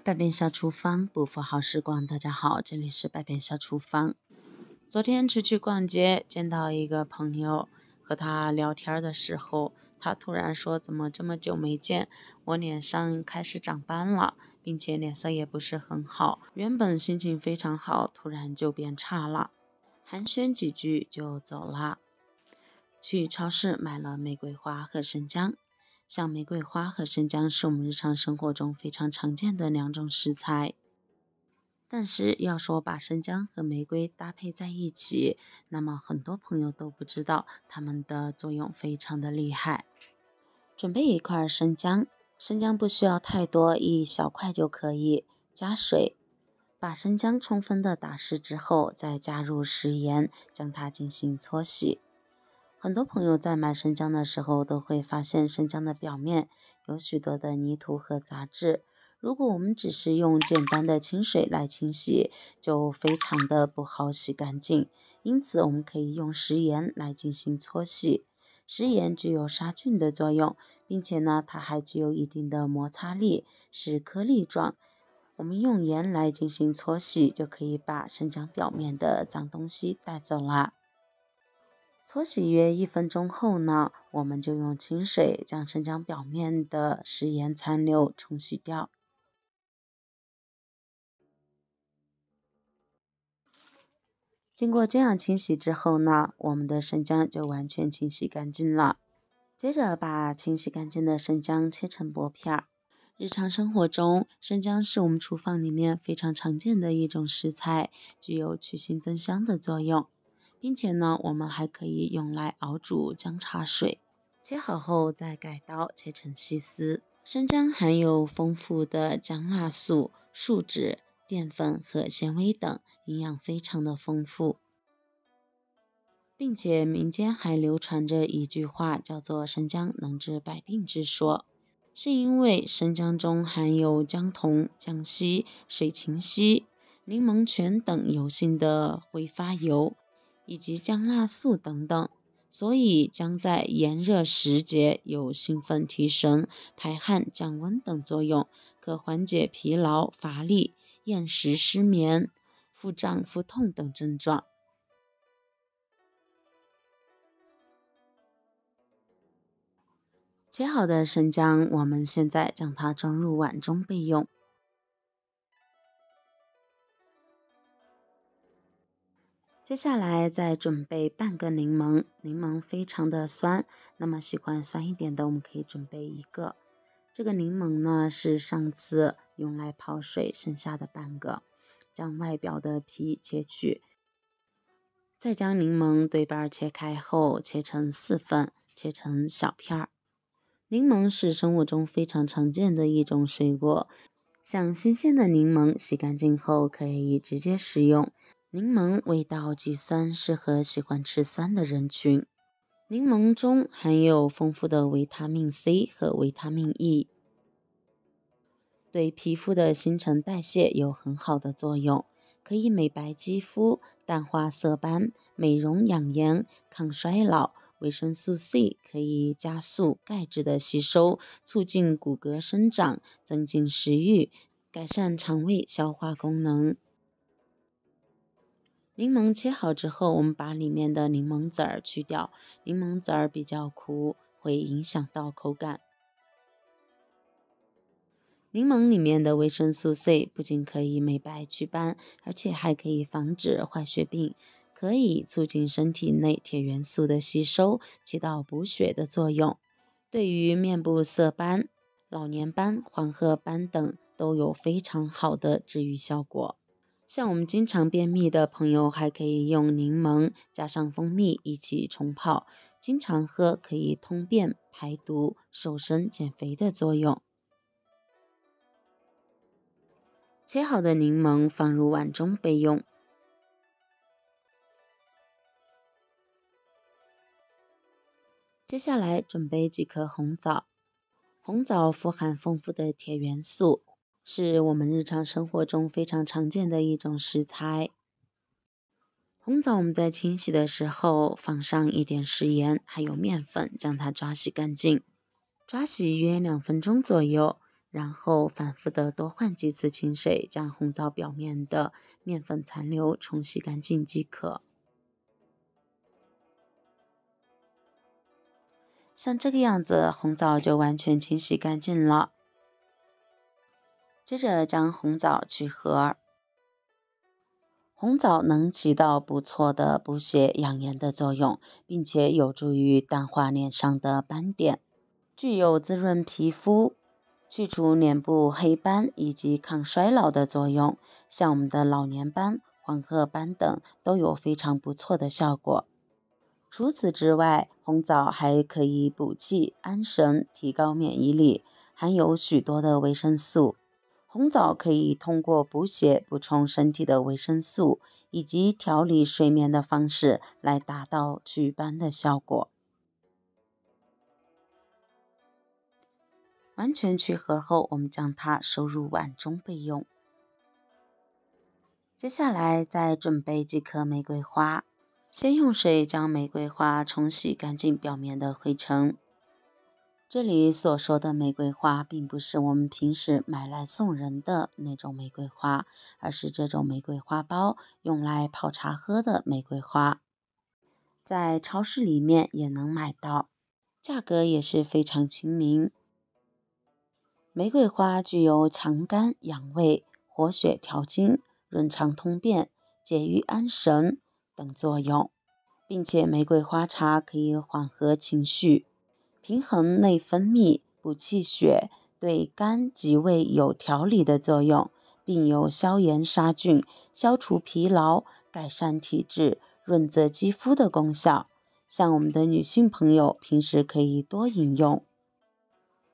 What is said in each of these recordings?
百变小厨房，不负好时光。大家好，这里是百变小厨房。昨天出去逛街，见到一个朋友，和他聊天的时候，他突然说：“怎么这么久没见？我脸上开始长斑了，并且脸色也不是很好。原本心情非常好，突然就变差了。”寒暄几句就走了。去超市买了玫瑰花和生姜。像玫瑰花和生姜是我们日常生活中非常常见的两种食材，但是要说把生姜和玫瑰搭配在一起，那么很多朋友都不知道它们的作用非常的厉害。准备一块生姜，生姜不需要太多，一小块就可以。加水，把生姜充分的打湿之后，再加入食盐，将它进行搓洗。很多朋友在买生姜的时候都会发现生姜的表面有许多的泥土和杂质，如果我们只是用简单的清水来清洗，就非常的不好洗干净。因此我们可以用食盐来进行搓洗。食盐具有杀菌的作用，并且呢它还具有一定的摩擦力，是颗粒状。我们用盐来进行搓洗，就可以把生姜表面的脏东西带走了。搓洗约1分钟后呢，我们就用清水将生姜表面的食盐残留冲洗掉。经过这样清洗之后呢，我们的生姜就完全清洗干净了。接着把清洗干净的生姜切成薄片。日常生活中，生姜是我们厨房里面非常常见的一种食材，具有去腥增香的作用。并且呢，我们还可以用来熬煮姜茶水。切好后再改刀切成细丝。生姜含有丰富的姜辣素、树脂、淀粉和纤维等，营养非常的丰富。并且民间还流传着一句话，叫做生姜能治百病之说，是因为生姜中含有姜酮、姜烯、水芹烯、柠檬醛等油性的挥发油，以及姜辣素等等，所以姜在炎热时节有兴奋提神、排汗降温等作用，可缓解疲劳、乏力、厌食、失眠、腹胀、腹痛等症状。切好的生姜，我们现在将它装入碗中备用。接下来再准备半个柠檬，柠檬非常的酸，那么喜欢酸一点的，我们可以准备1个。这个柠檬呢是上次用来泡水剩下的半个，将外表的皮切去，再将柠檬对半切开后切成4份，切成小片儿。柠檬是生活中非常常见的一种水果，像新鲜的柠檬洗干净后可以直接食用。柠檬味道极酸，适合喜欢吃酸的人群。柠檬中含有丰富的维他命 C 和维他命 E， 对皮肤的新陈代谢有很好的作用，可以美白肌肤、淡化色斑、美容养颜、抗衰老。维生素 C 可以加速钙质的吸收，促进骨骼生长，增进食欲，改善肠胃消化功能。柠檬切好之后，我们把里面的柠檬籽儿去掉，柠檬籽儿比较苦，会影响到口感。柠檬里面的维生素 C 不仅可以美白祛斑，而且还可以防止坏血病，可以促进身体内铁元素的吸收，起到补血的作用。对于面部色斑、老年斑、黄褐斑等都有非常好的治愈效果。像我们经常便秘的朋友，还可以用柠檬加上蜂蜜一起冲泡，经常喝可以通便、排毒、瘦身、减肥的作用。切好的柠檬放入碗中备用。接下来准备几颗红枣。红枣富含丰富的铁元素，是我们日常生活中非常常见的一种食材。红枣我们在清洗的时候放上一点食盐，还有面粉，将它抓洗干净。抓洗约2分钟左右，然后反复的多换几次清水，将红枣表面的面粉残留冲洗干净即可。像这个样子，红枣就完全清洗干净了。接着将红枣去核。红枣能起到不错的补血养颜的作用，并且有助于淡化脸上的斑点，具有滋润皮肤、去除脸部黑斑以及抗衰老的作用。像我们的老年斑、黄褐斑等都有非常不错的效果。除此之外，红枣还可以补气安神，提高免疫力，含有许多的维生素。红枣可以通过补血、补充身体的维生素以及调理睡眠的方式来达到祛斑的效果。完全去核后，我们将它收入碗中备用。接下来再准备几颗玫瑰花，先用水将玫瑰花冲洗干净表面的灰尘。这里所说的玫瑰花并不是我们平时买来送人的那种玫瑰花，而是这种玫瑰花苞用来泡茶喝的玫瑰花，在超市里面也能买到，价格也是非常亲民。玫瑰花具有强肝养胃、活血调经、润肠通便、解郁安神等作用，并且玫瑰花茶可以缓和情绪，平衡内分泌，补气血，对肝及胃有调理的作用，并有消炎杀菌、消除疲劳、改善体质、润泽肌肤的功效。像我们的女性朋友平时可以多饮用。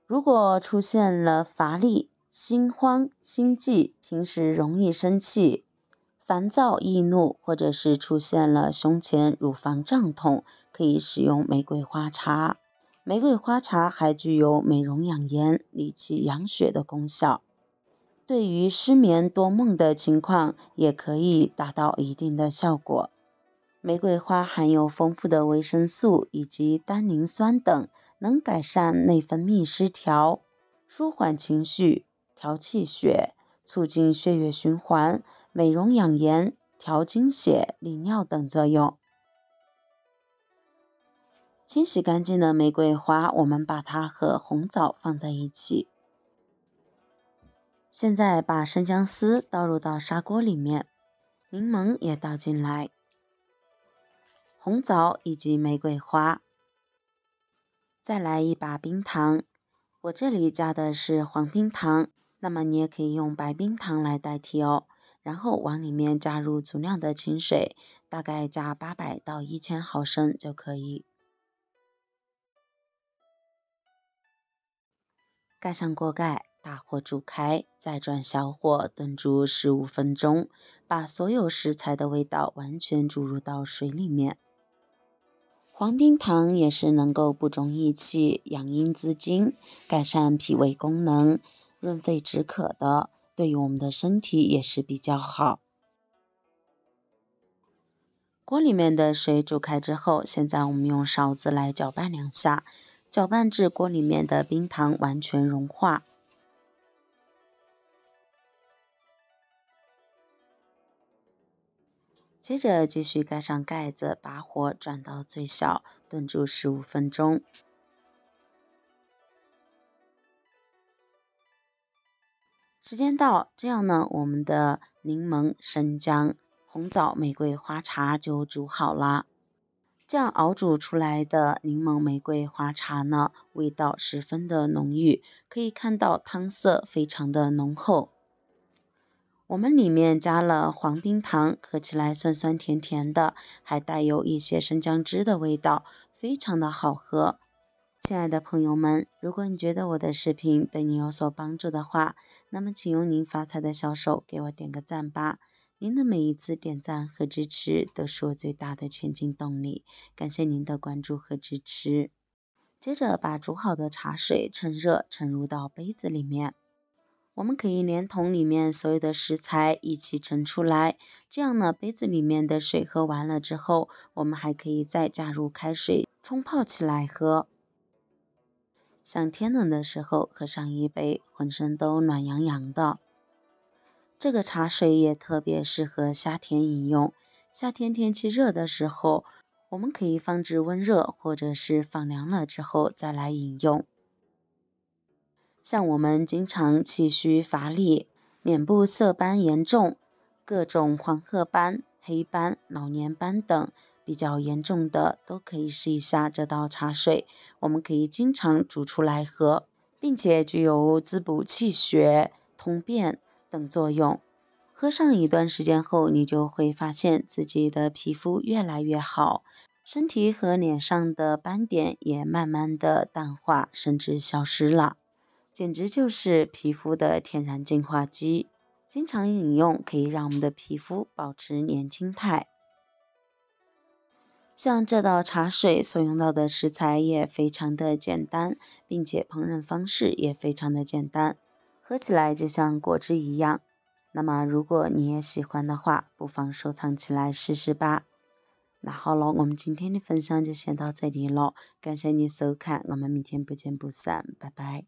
如果出现了乏力、心慌、心悸，平时容易生气、烦躁易怒，或者是出现了胸前乳房胀痛，可以使用玫瑰花茶。玫瑰花茶还具有美容养颜、理气养血的功效，对于失眠多梦的情况也可以达到一定的效果。玫瑰花含有丰富的维生素以及单宁酸等，能改善内分泌失调，舒缓情绪，调气血，促进血液循环，美容养颜，调经血、利尿等作用。清洗干净的玫瑰花，我们把它和红枣放在一起。现在把生姜丝倒入到砂锅里面，柠檬也倒进来，红枣以及玫瑰花，再来一把冰糖。我这里加的是黄冰糖，那么你也可以用白冰糖来代替哦。然后往里面加入足量的清水，大概加800到1000毫升就可以。盖上锅盖，大火煮开，再转小火炖煮15分钟，把所有食材的味道完全注入到水里面。黄冰糖也是能够补中益气、养阴滋精、改善脾胃功能、润肺止渴的，对于我们的身体也是比较好。锅里面的水煮开之后，现在我们用勺子来搅拌2下，搅拌至锅里面的冰糖完全融化。接着继续盖上盖子，把火转到最小，炖煮15分钟。时间到，这样呢，我们的柠檬、生姜、红枣、玫瑰花茶就煮好了。这样熬煮出来的柠檬玫瑰花茶呢，味道十分的浓郁，可以看到汤色非常的浓厚。我们里面加了黄冰糖，喝起来酸酸甜甜的，还带有一些生姜汁的味道，非常的好喝。亲爱的朋友们，如果你觉得我的视频对你有所帮助的话，那么请用您发财的小手给我点个赞吧。您的每一次点赞和支持都是我最大的前进动力，感谢您的关注和支持。接着把煮好的茶水趁热盛入到杯子里面，我们可以连同里面所有的食材一起盛出来，这样呢，杯子里面的水喝完了之后，我们还可以再加入开水冲泡起来喝。像天冷的时候喝上一杯，浑身都暖洋洋的。这个茶水也特别适合夏天饮用。夏天天气热的时候，我们可以放置温热，或者是放凉了之后再来饮用。像我们经常气虚乏力、脸部色斑严重、各种黄褐斑、黑斑、老年斑等比较严重的，都可以试一下这道茶水。我们可以经常煮出来喝，并且具有滋补气血、通便等作用。喝上一段时间后，你就会发现自己的皮肤越来越好，身体和脸上的斑点也慢慢的淡化，甚至消失了。简直就是皮肤的天然净化机。经常饮用可以让我们的皮肤保持年轻态。像这道茶水所用到的食材也非常的简单，并且烹饪方式也非常的简单，喝起来就像果汁一样。那么如果你也喜欢的话，不妨收藏起来试试吧。那好了，我们今天的分享就先到这里了，感谢你收看，我们明天不见不散，拜拜。